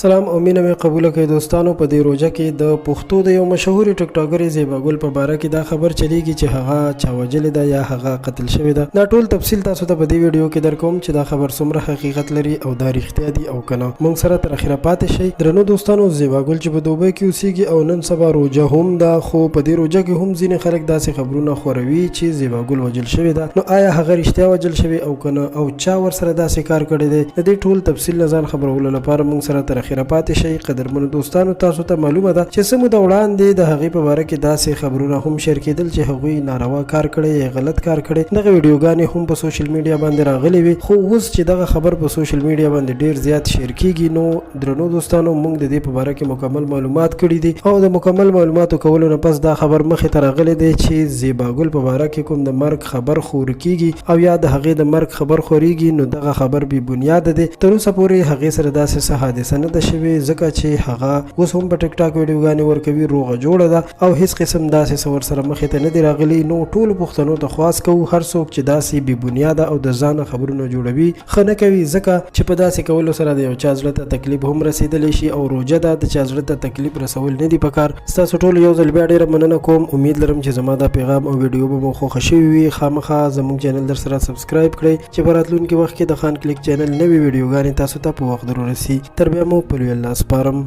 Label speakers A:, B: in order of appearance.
A: سلام او مینه مې قبول کړئ دوستانو. په دې روزه کې د پښتو د یو مشهور ټیک ټاکر زیبا ګل په باره کې دا خبر چلیږي چې هغه چا وجلې ده یا هغه قتل شوی ده. دا ټول تفصیل تاسو ته په دې ویډیو کې درکوم چې دا خبر څومره حقیقت لري او دا رښتیا دي او کنه. موږ سره تر اخره پاتې شئ. درنو دوستانو، زیبا ګل چې په دوبۍ کې اوسېږي او نن سبا روزه هم ده، خو په دې روزه کې هم ځینې خلک داسې خبرونه خوروي چې زیبا ګل وجل شوی ده. نو آیا هغه رښتیا وجل شوی او کنه، او چا ورسره داسې کار کړی دی؟ د دې ټول تفصیل نه ځان خبرولو لپاره موږ سره تر اخره پاتې شئ. قدرمنو دوستانو، تاسو ته معلومه ده چې سمو د وړاندې د هغې په باره کې داسې خبرونه هم شیر کېدل چې هغوی ناروا کار کړی یا غلط کار کړی. دغه ویډیوګانې هم په سوشل میډیا باندې راغلي وي، خو اوس چې دغه خبر په سوشل میډیا باندې ډیر زیات شیر کیږي، نو درنو دوستانو موږ د دې په باره کې مکمل معلومات کړي دي او د مکمل معلوماتو کولو نه پس دا خبر مخې ته راغلی دی چې زیبا ګل په باره کې کوم د مرګ خبر خور کیږي او یا د هغې د مرګ خبر خورېږي، نو دغه خبر بې بنیاده دی. تر اوسه پورې هغې سره داسې څه حادثه نه ده شوې، ځکه چې هغه اوس هم په ټیک ټاک ویډیوګانې ورکوي، روغه جوړه ده او هیڅ قسم داسې څه ورسره مخې ته نه دي راغلي. نو ټولو پښتنو ته خواست کوو هر څوک چې داسې بې بنیاده او د ځانه خبرونه جوړوي ښه نه کوي، ځکه چې په داسې کولو سره د یو چا زړه ته تکلیف هم رسېدلی شي او روژه ده، د چا زړه ته تکلیف رسول نه دي پکار. ستاسو ټولو یو ځل بیا ډېره مننه کوم. امید لرم چې زما دا پیغام او ویډیو به مو خوښه شوي وي. خامخا زموږ چینل در سره سبسکرایب کړئ چې په راتلونکي وخت کې د خان کلیک چینل نوې ویډیوګانې تاسو ته په وخت در ورسي. تر بیا مو په لوی الله سپارم.